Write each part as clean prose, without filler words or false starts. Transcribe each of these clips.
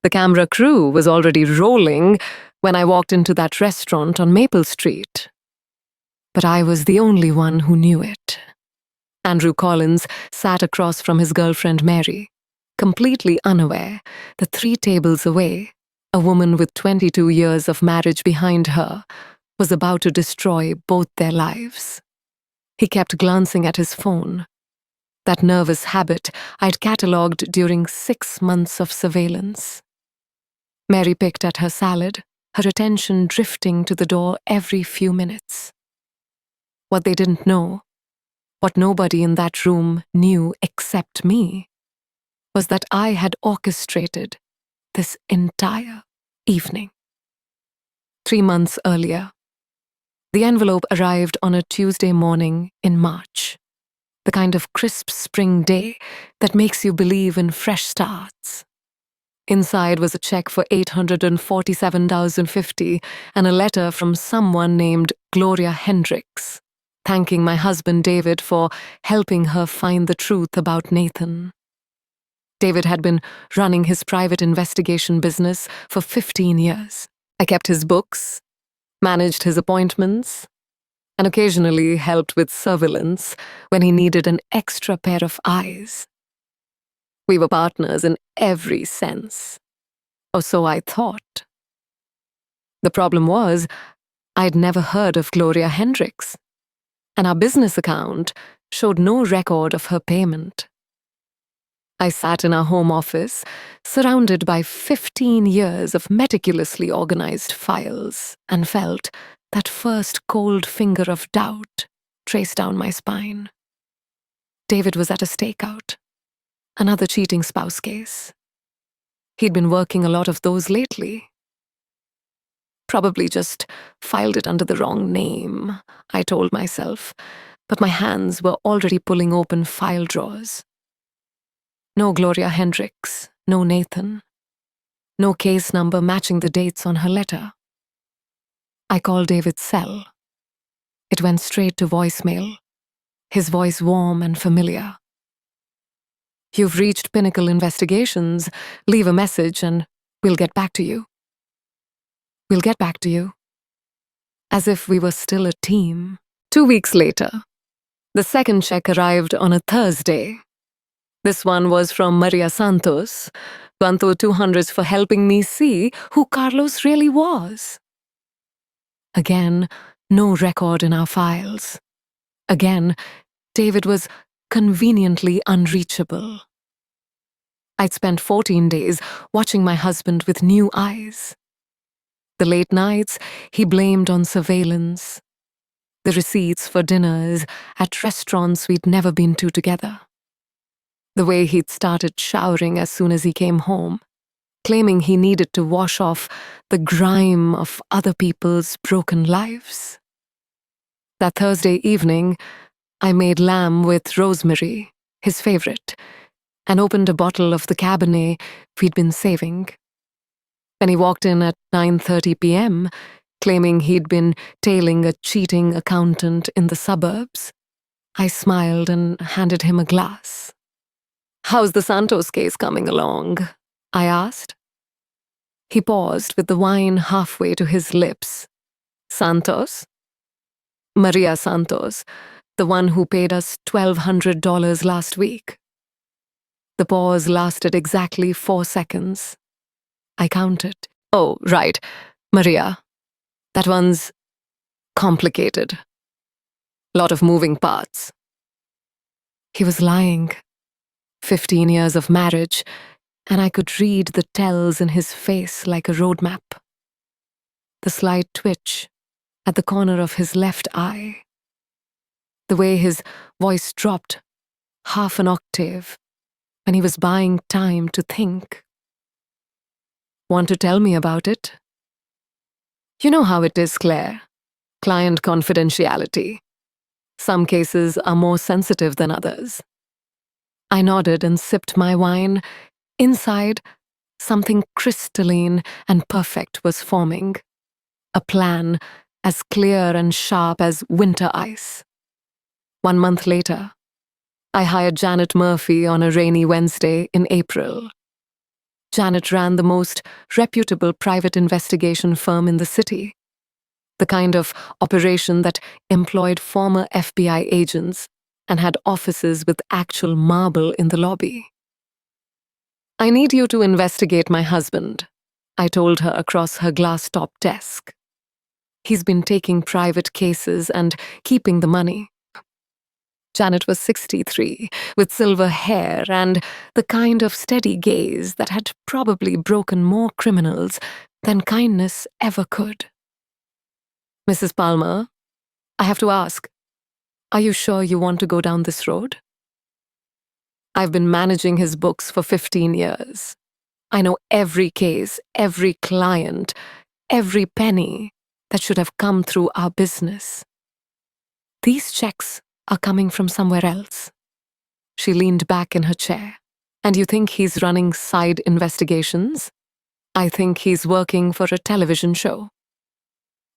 The camera crew was already rolling when I walked into that restaurant on Maple Street. But I was the only one who knew it. Andrew Collins sat across from his girlfriend Mary, completely unaware that 3 tables away, a woman with 22 years of marriage behind her was about to destroy both their lives. He kept glancing at his phone, that nervous habit I'd catalogued during 6 months of surveillance. Mary picked at her salad, her attention drifting to the door every few minutes. What they didn't know, what nobody in that room knew except me, was that I had orchestrated this entire evening. 3 months earlier, the envelope arrived on a Tuesday morning in March, the kind of crisp spring day that makes you believe in fresh starts. Inside was a check for $847.50 and a letter from someone named Gloria Hendricks, thanking my husband David for helping her find the truth about Nathan. David had been running his private investigation business for 15 years. I kept his books, managed his appointments, and occasionally helped with surveillance when he needed an extra pair of eyes. We were partners in every sense, or so I thought. The problem was, I'd never heard of Gloria Hendricks, and our business account showed no record of her payment. I sat in our home office, surrounded by 15 years of meticulously organized files, and felt that first cold finger of doubt trace down my spine. David was at a stakeout, another cheating spouse case. He'd been working a lot of those lately. Probably just filed it under the wrong name, I told myself, but my hands were already pulling open file drawers. No Gloria Hendricks, no Nathan, no case number matching the dates on her letter. I called David's cell. It went straight to voicemail, his voice warm and familiar. "You've reached Pinnacle Investigations. Leave a message and we'll get back to you." We'll get back to you. As if we were still a team. 2 weeks later, the second check arrived on a Thursday. This one was from Maria Santos, Banto 200s for helping me see who Carlos really was. Again, no record in our files. Again, David was conveniently unreachable. I'd spent 14 days watching my husband with new eyes. The late nights he blamed on surveillance, the receipts for dinners at restaurants we'd never been to together, the way he'd started showering as soon as he came home, claiming he needed to wash off the grime of other people's broken lives. That Thursday evening, I made lamb with rosemary, his favorite, and opened a bottle of the Cabernet we'd been saving. When he walked in at 9:30 p.m., claiming he'd been tailing a cheating accountant in the suburbs, I smiled and handed him a glass. "How's the Santos case coming along?" I asked. He paused with the wine halfway to his lips. "Santos?" "Maria Santos, the one who paid us $1,200 last week." The pause lasted exactly 4 seconds. I counted. "Oh, right, Maria. That one's complicated. Lot of moving parts." He was lying. 15 years of marriage, and I could read the tells in his face like a roadmap. The slight twitch at the corner of his left eye. The way his voice dropped half an octave when he was buying time to think. "Want to tell me about it?" "You know how it is, Claire. Client confidentiality. Some cases are more sensitive than others." I nodded and sipped my wine. Inside, something crystalline and perfect was forming. A plan as clear and sharp as winter ice. 1 month later, I hired Janet Murphy on a rainy Wednesday in April. Janet ran the most reputable private investigation firm in the city, the kind of operation that employed former FBI agents and had offices with actual marble in the lobby. "I need you to investigate my husband," I told her across her glass-top desk. "He's been taking private cases and keeping the money." Janet was 63, with silver hair and the kind of steady gaze that had probably broken more criminals than kindness ever could. "Mrs. Palmer, I have to ask, are you sure you want to go down this road? I've been managing his books for 15 years. I know every case, every client, every penny that should have come through our business. These checks are coming from somewhere else." She leaned back in her chair. "And you think he's running side investigations? I think he's working for a television show."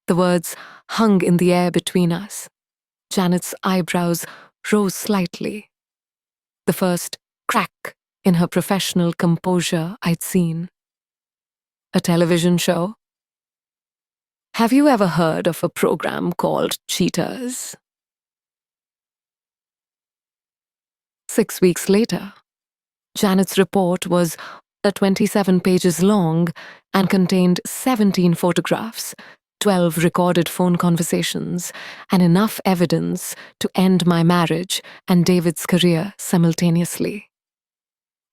The words hung in the air between us. Janet's eyebrows rose slightly. The first crack in her professional composure I'd seen. "A television show? Have you ever heard of a program called Cheaters?" 6 weeks later, Janet's report was 27 pages long and contained 17 photographs, 12 recorded phone conversations, and enough evidence to end my marriage and David's career simultaneously.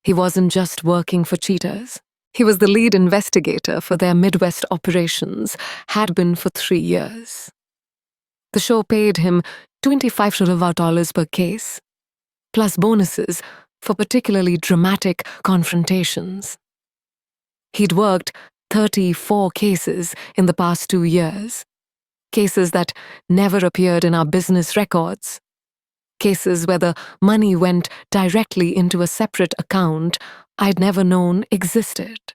He wasn't just working for Cheaters. He was the lead investigator for their Midwest operations, had been for 3 years. The show paid him $25 per case, plus bonuses for particularly dramatic confrontations. He'd worked 34 cases in the past 2 years, cases that never appeared in our business records, cases where the money went directly into a separate account I'd never known existed.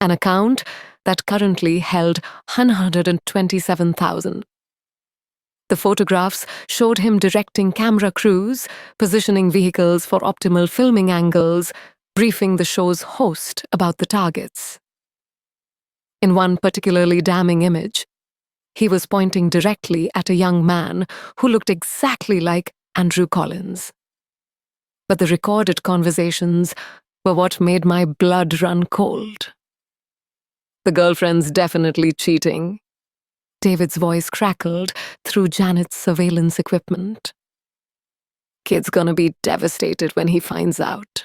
An account that currently held $127,000. The photographs showed him directing camera crews, positioning vehicles for optimal filming angles, briefing the show's host about the targets. In one particularly damning image, he was pointing directly at a young man who looked exactly like Andrew Collins. But the recorded conversations were what made my blood run cold. "The girlfriend's definitely cheating." David's voice crackled through Janet's surveillance equipment. "Kid's gonna be devastated when he finds out.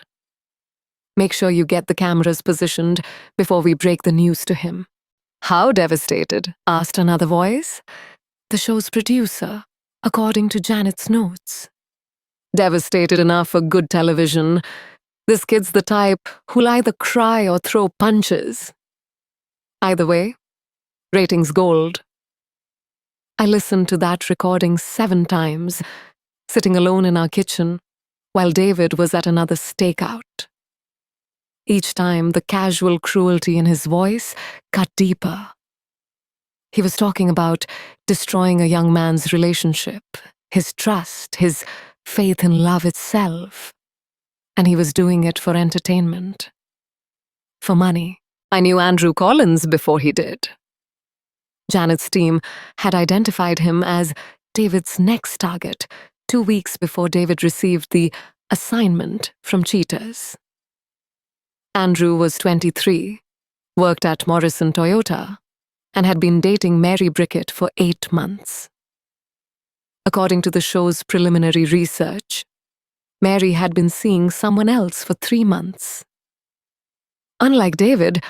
Make sure you get the cameras positioned before we break the news to him." "How devastated?" asked another voice. The show's producer, according to Janet's notes. "Devastated enough for good television. This kid's the type who'll either cry or throw punches. Either way, ratings gold." I listened to that recording 7 times, sitting alone in our kitchen, while David was at another stakeout. Each time, the casual cruelty in his voice cut deeper. He was talking about destroying a young man's relationship, his trust, his faith in love itself. And he was doing it for entertainment. For money. "I knew Andrew Collins before he did." Janet's team had identified him as David's next target 2 weeks before David received the assignment from Cheaters. Andrew was 23, worked at Morrison Toyota, and had been dating Mary Brickett for 8 months. According to the show's preliminary research, Mary had been seeing someone else for 3 months. Unlike David,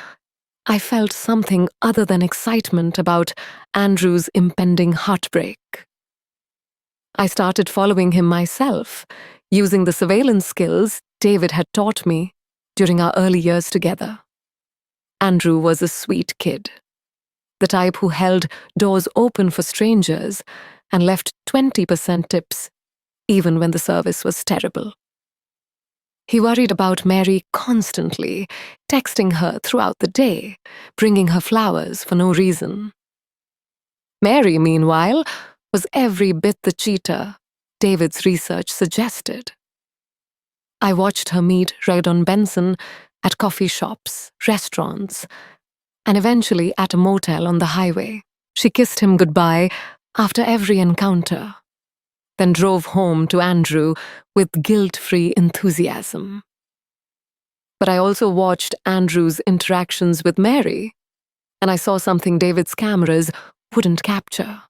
I felt something other than excitement about Andrew's impending heartbreak. I started following him myself, using the surveillance skills David had taught me during our early years together. Andrew was a sweet kid, the type who held doors open for strangers and left 20% tips, even when the service was terrible. He worried about Mary constantly, texting her throughout the day, bringing her flowers for no reason. Mary, meanwhile, was every bit the cheater David's research suggested. I watched her meet Raydon Benson at coffee shops, restaurants, and eventually at a motel on the highway. She kissed him goodbye after every encounter, then drove home to Andrew with guilt-free enthusiasm. But I also watched Andrew's interactions with Mary, and I saw something David's cameras wouldn't capture: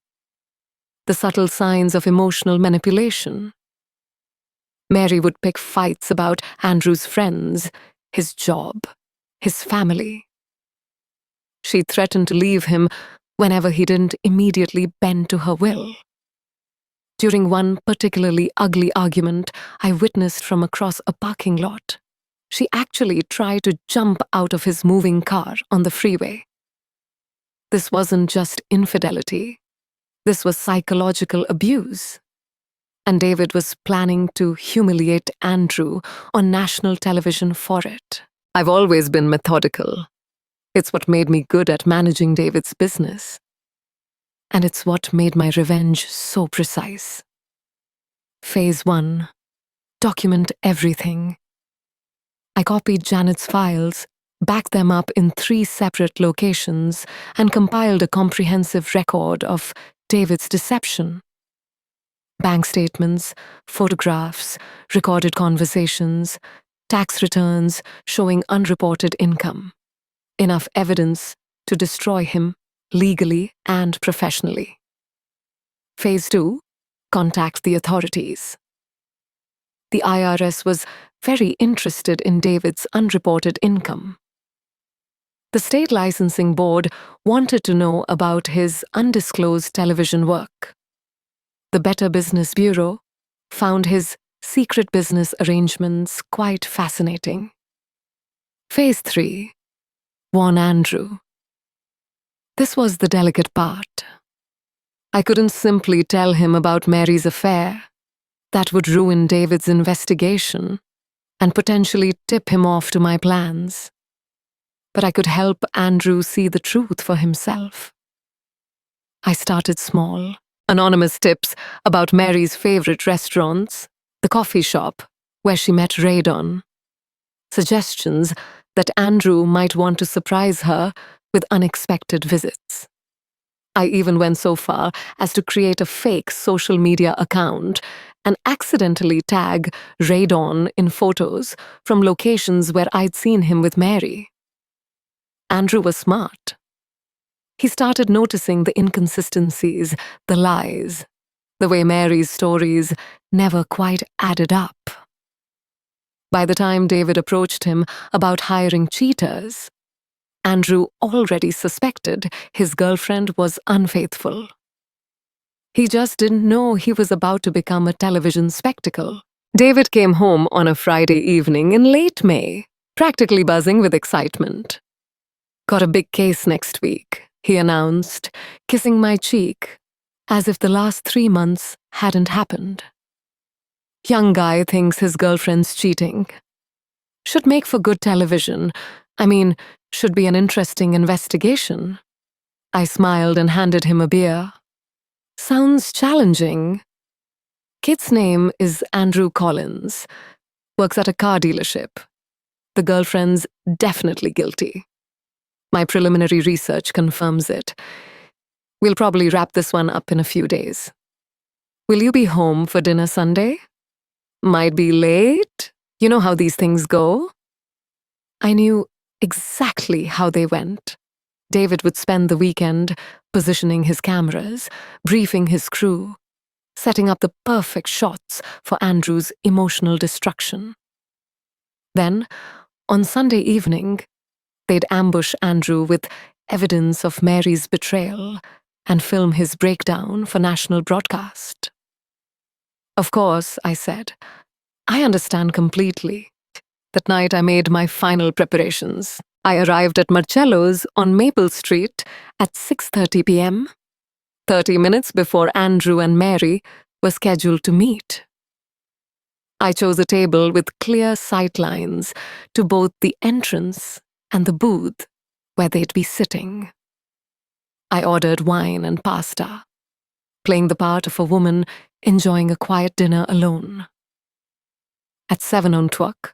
the subtle signs of emotional manipulation. Mary would pick fights about Andrew's friends, his job, his family. She threatened to leave him whenever he didn't immediately bend to her will. During one particularly ugly argument I witnessed from across a parking lot, she actually tried to jump out of his moving car on the freeway. This wasn't just infidelity. This was psychological abuse. And David was planning to humiliate Andrew on national television for it. I've always been methodical. It's what made me good at managing David's business. And it's what made my revenge so precise. Phase 1. Document everything. I copied Janet's files, backed them up in 3 separate locations, and compiled a comprehensive record of David's deception. Bank statements, photographs, recorded conversations, tax returns showing unreported income. Enough evidence to destroy him legally and professionally. Phase 2. Contact the authorities. The IRS was very interested in David's unreported income. The state licensing board wanted to know about his undisclosed television work. The Better Business Bureau found his secret business arrangements quite fascinating. Phase 3. Warn Andrew. This was the delicate part. I couldn't simply tell him about Mary's affair. That would ruin David's investigation and potentially tip him off to my plans. But I could help Andrew see the truth for himself. I started small. Anonymous tips about Mary's favorite restaurants, the coffee shop where she met Radon. Suggestions that Andrew might want to surprise her with unexpected visits. I even went so far as to create a fake social media account and accidentally tag Radon in photos from locations where I'd seen him with Mary. Andrew was smart. He started noticing the inconsistencies, the lies, the way Mary's stories never quite added up. By the time David approached him about hiring cheaters, Andrew already suspected his girlfriend was unfaithful. He just didn't know he was about to become a television spectacle. David came home on a Friday evening in late May, practically buzzing with excitement. "Got a big case next week," he announced, kissing my cheek, as if the last 3 months hadn't happened. "Young guy thinks his girlfriend's cheating. Should make for good television. Should be an interesting investigation." I smiled and handed him a beer. "Sounds challenging." Kid's name is Andrew Collins. Works at a car dealership. The girlfriend's definitely guilty. My preliminary research confirms it. We'll probably wrap this one up in a few days. Will you be home for dinner Sunday? Might be late. You know how these things go. I knew exactly how they went. David would spend the weekend positioning his cameras, briefing his crew, setting up the perfect shots for Andrew's emotional destruction. Then, on Sunday evening, they'd ambush Andrew with evidence of Mary's betrayal and film his breakdown for national broadcast. "Of course," I said, "I understand completely." That night I made my final preparations. I arrived at Marcello's on Maple Street at 6:30 p.m., 30 minutes before Andrew and Mary were scheduled to meet. I chose a table with clear sightlines to both the entrance and the booth where they'd be sitting. I ordered wine and pasta, playing the part of a woman enjoying a quiet dinner alone. At 7 o'clock,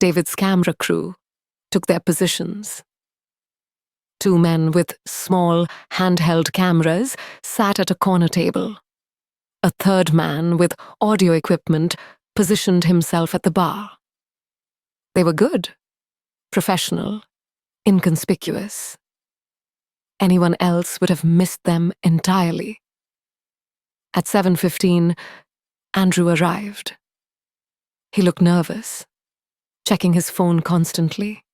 David's camera crew took their positions. Two men with small, handheld cameras sat at a corner table. A third man with audio equipment positioned himself at the bar. They were good, professional, inconspicuous. Anyone else would have missed them entirely. At 7:15, Andrew arrived. He looked nervous, checking his phone constantly.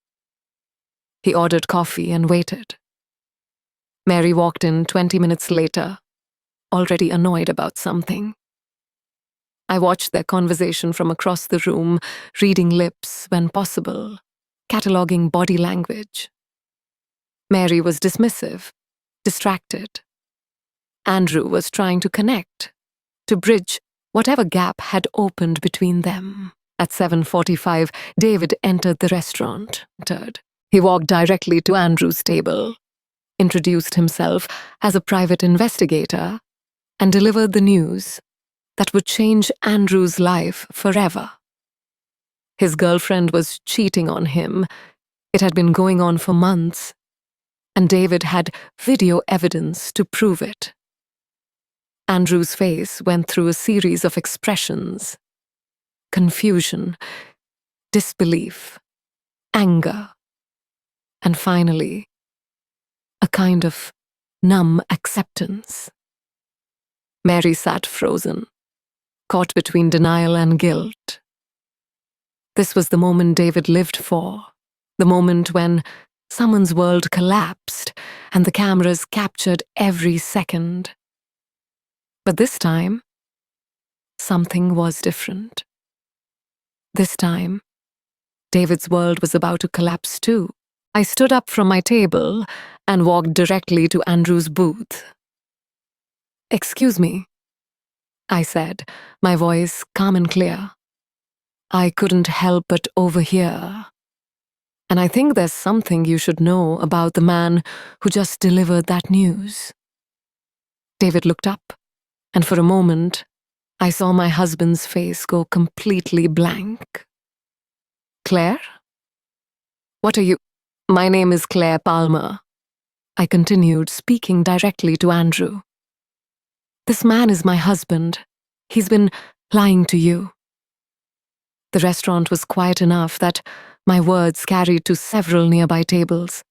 He ordered coffee and waited. Mary walked in 20 minutes later, already annoyed about something. I watched their conversation from across the room, reading lips when possible, cataloging body language. Mary was dismissive, distracted. Andrew was trying to connect, to bridge whatever gap had opened between them. At 7:45, David entered the restaurant. He walked directly to Andrew's table, introduced himself as a private investigator, and delivered the news that would change Andrew's life forever. His girlfriend was cheating on him. It had been going on for months, and David had video evidence to prove it. Andrew's face went through a series of expressions: confusion, disbelief, anger, and finally, a kind of numb acceptance. Mary sat frozen, caught between denial and guilt. This was the moment David lived for, the moment when someone's world collapsed and the cameras captured every second. But this time, something was different. This time, David's world was about to collapse too. I stood up from my table and walked directly to Andrew's booth. "Excuse me," I said, my voice calm and clear. "I couldn't help but overhear. And I think there's something you should know about the man who just delivered that news." David looked up, and for a moment, I saw my husband's face go completely blank. "Claire? What are you—" "My name is Claire Palmer," I continued, speaking directly to Andrew. "This man is my husband. He's been lying to you." The restaurant was quiet enough that my words carried to several nearby tables.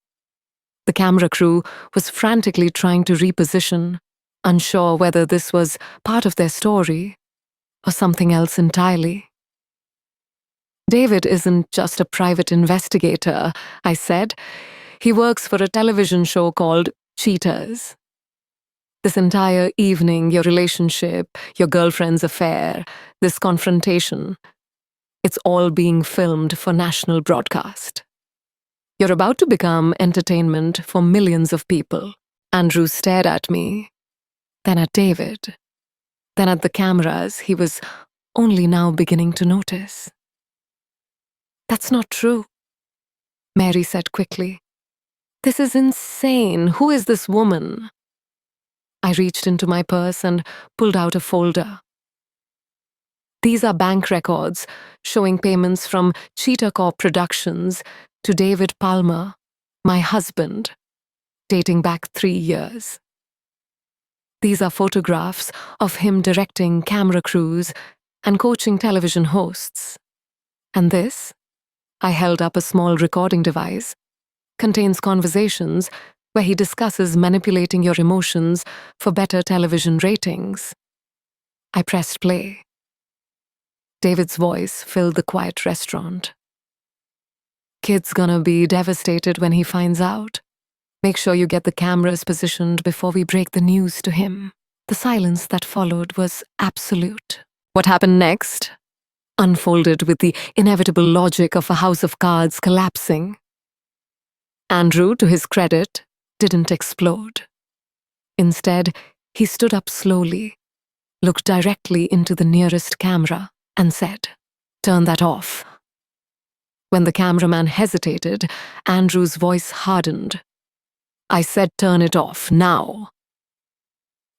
The camera crew was frantically trying to reposition, unsure whether this was part of their story or something else entirely. "David isn't just a private investigator," I said. "He works for a television show called Cheaters. This entire evening, your relationship, your girlfriend's affair, this confrontation, it's all being filmed for national broadcast. You're about to become entertainment for millions of people." Andrew stared at me, then at David, then at the cameras he was only now beginning to notice. "That's not true," Mary said quickly. "This is insane. Who is this woman?" I reached into my purse and pulled out a folder. "These are bank records showing payments from Cheetah Corp Productions to David Palmer, my husband, dating back 3 years. These are photographs of him directing camera crews and coaching television hosts. And this," I held up a small recording device, "contains conversations where he discusses manipulating your emotions for better television ratings." I pressed play. David's voice filled the quiet restaurant. "Kid's gonna be devastated when he finds out. Make sure you get the cameras positioned before we break the news to him." The silence that followed was absolute. What happened next unfolded with the inevitable logic of a house of cards collapsing. Andrew, to his credit, didn't explode. Instead, he stood up slowly, looked directly into the nearest camera, and said, "Turn that off." When the cameraman hesitated, Andrew's voice hardened. "I said turn it off, now."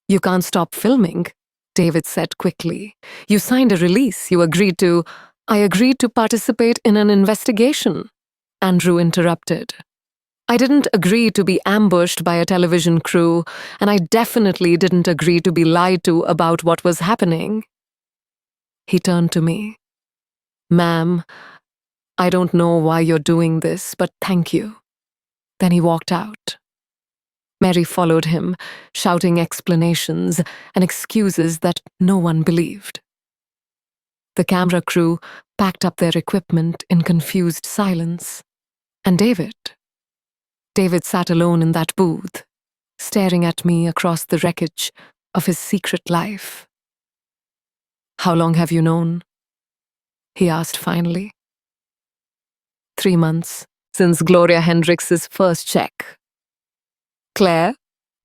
"You can't stop filming," David said quickly. "You signed a release. You agreed to—" "I agreed to participate in an investigation," Andrew interrupted. I didn't agree to be ambushed by a television crew, and I definitely didn't agree to be lied to about what was happening. He turned to me. Ma'am, I don't know why you're doing this, but thank you. Then he walked out. Mary followed him, shouting explanations and excuses that no one believed. The camera crew packed up their equipment in confused silence. And David sat alone in that booth, staring at me across the wreckage of his secret life. How long have you known? He asked finally. 3 months, since Gloria Hendricks's first check. Claire,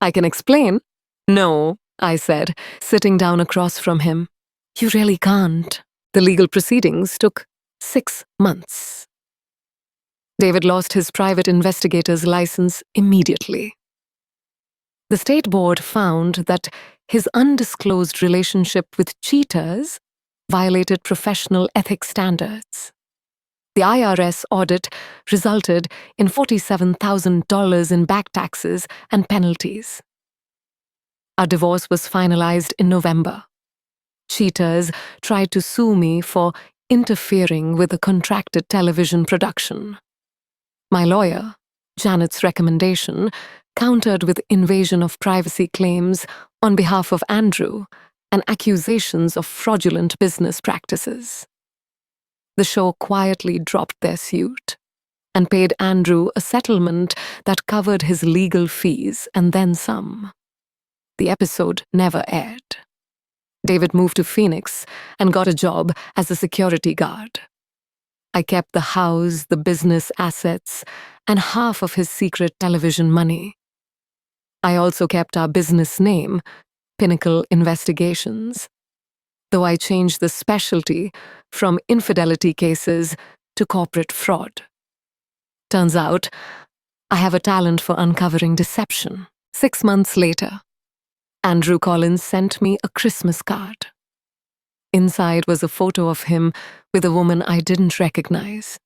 I can explain. No, I said, sitting down across from him. You really can't. The legal proceedings took 6 months. David lost his private investigator's license immediately. The state board found that his undisclosed relationship with cheaters violated professional ethics standards. The IRS audit resulted in $47,000 in back taxes and penalties. Our divorce was finalized in November. Cheaters tried to sue me for interfering with a contracted television production. My lawyer, Janet's recommendation, countered with invasion of privacy claims on behalf of Andrew and accusations of fraudulent business practices. The show quietly dropped their suit and paid Andrew a settlement that covered his legal fees and then some. The episode never aired. David moved to Phoenix and got a job as a security guard. I kept the house, the business assets, and half of his secret television money. I also kept our business name, Pinnacle Investigations, though I changed the specialty from infidelity cases to corporate fraud. Turns out, I have a talent for uncovering deception. 6 months later, Andrew Collins sent me a Christmas card. Inside was a photo of him with a woman I didn't recognize.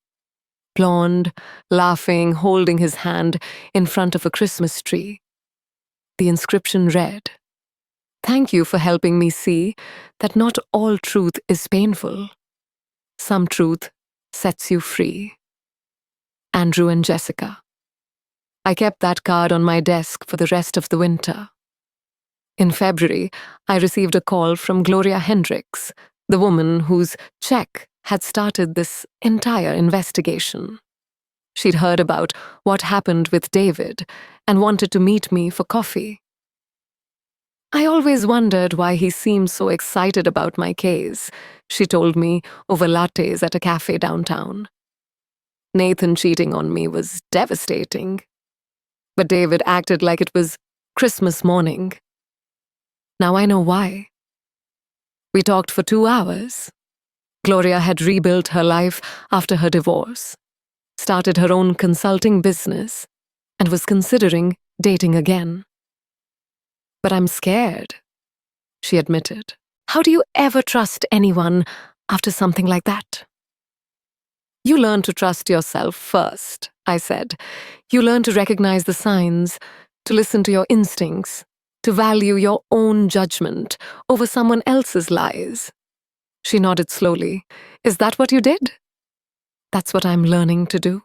Blonde, laughing, holding his hand in front of a Christmas tree. The inscription read, "Thank you for helping me see that not all truth is painful. Some truth sets you free. Andrew and Jessica." I kept that card on my desk for the rest of the winter. In February, I received a call from Gloria Hendricks, the woman whose check had started this entire investigation. She'd heard about what happened with David and wanted to meet me for coffee. I always wondered why he seemed so excited about my case, she told me over lattes at a cafe downtown. Nathan cheating on me was devastating, but David acted like it was Christmas morning. Now I know why. We talked for 2 hours. Gloria had rebuilt her life after her divorce, started her own consulting business, and was considering dating again. But I'm scared, she admitted. How do you ever trust anyone after something like that? You learn to trust yourself first, I said. You learn to recognize the signs, to listen to your instincts, to value your own judgment over someone else's lies. She nodded slowly. Is that what you did? That's what I'm learning to do.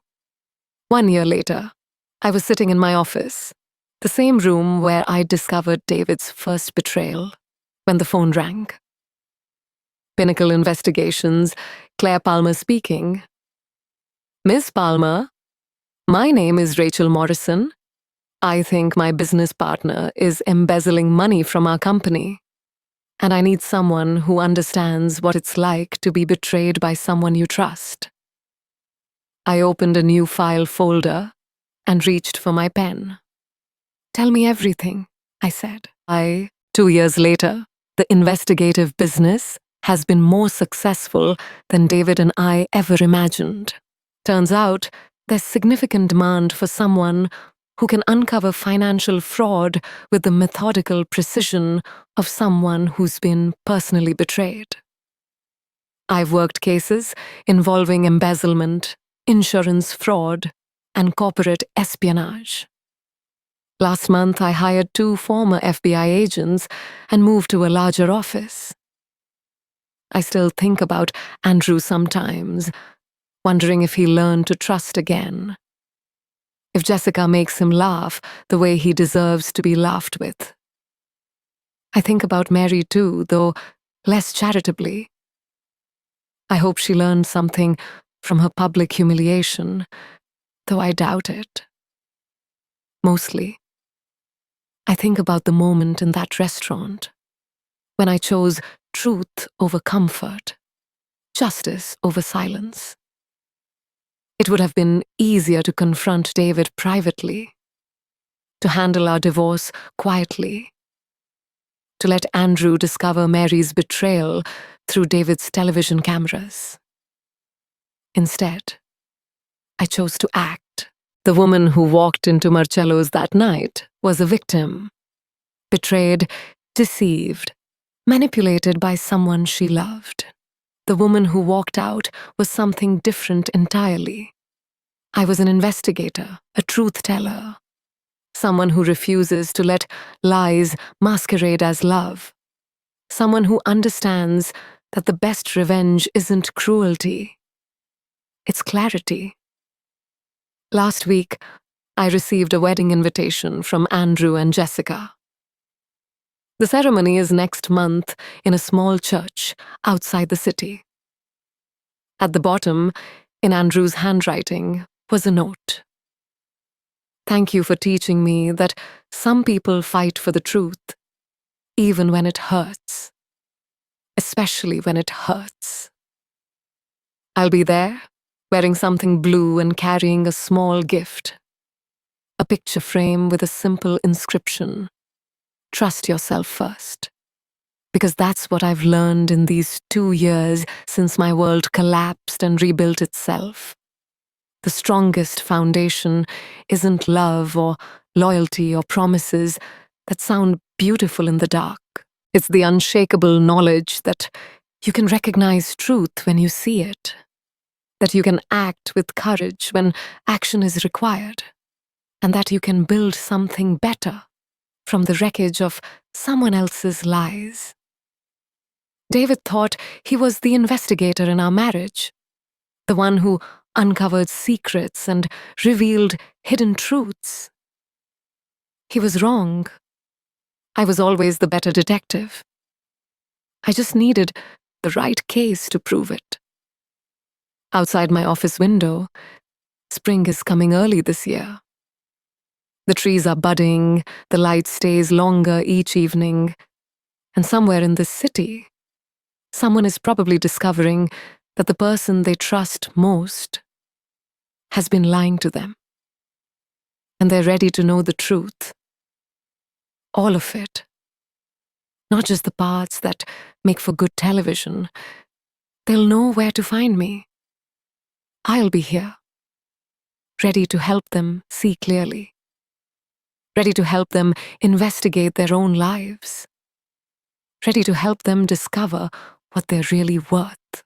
1 year later, I was sitting in my office, the same room where I discovered David's first betrayal, when the phone rang. Pinnacle Investigations, Claire Palmer speaking. Miss Palmer, my name is Rachel Morrison. I think my business partner is embezzling money from our company, and I need someone who understands what it's like to be betrayed by someone you trust. I opened a new file folder and reached for my pen. Tell me everything, I said. 2 years later, the investigative business has been more successful than David and I ever imagined. Turns out, there's significant demand for someone who can uncover financial fraud with the methodical precision of someone who's been personally betrayed. I've worked cases involving embezzlement, insurance fraud, and corporate espionage. Last month, I hired 2 former FBI agents and moved to a larger office. I still think about Andrew sometimes, wondering if he learned to trust again. If Jessica makes him laugh the way he deserves to be laughed with. I think about Mary too, though less charitably. I hope she learned something from her public humiliation, though I doubt it. Mostly, I think about the moment in that restaurant when I chose truth over comfort, justice over silence. It would have been easier to confront David privately, to handle our divorce quietly, to let Andrew discover Mary's betrayal through David's television cameras. Instead, I chose to act. The woman who walked into Marcello's that night was a victim, betrayed, deceived, manipulated by someone she loved. The woman who walked out was something different entirely. I was an investigator, a truth teller, someone who refuses to let lies masquerade as love, someone who understands that the best revenge isn't cruelty, it's clarity. Last week, I received a wedding invitation from Andrew and Jessica. The ceremony is next month in a small church outside the city. At the bottom, in Andrew's handwriting, was a note. Thank you for teaching me that some people fight for the truth, even when it hurts. Especially when it hurts. I'll be there, wearing something blue and carrying a small gift. A picture frame with a simple inscription. Trust yourself first. Because that's what I've learned in these 2 years since my world collapsed and rebuilt itself. The strongest foundation isn't love or loyalty or promises that sound beautiful in the dark. It's the unshakable knowledge that you can recognize truth when you see it, that you can act with courage when action is required, and that you can build something better from the wreckage of someone else's lies. David thought he was the investigator in our marriage, the one who uncovered secrets and revealed hidden truths. He was wrong. I was always the better detective. I just needed the right case to prove it. Outside my office window, spring is coming early this year. The trees are budding, the light stays longer each evening, and somewhere in this city, someone is probably discovering that the person they trust most has been lying to them. And they're ready to know the truth. All of it. Not just the parts that make for good television. They'll know where to find me. I'll be here, ready to help them see clearly. Ready to help them investigate their own lives. Ready to help them discover what they're really worth.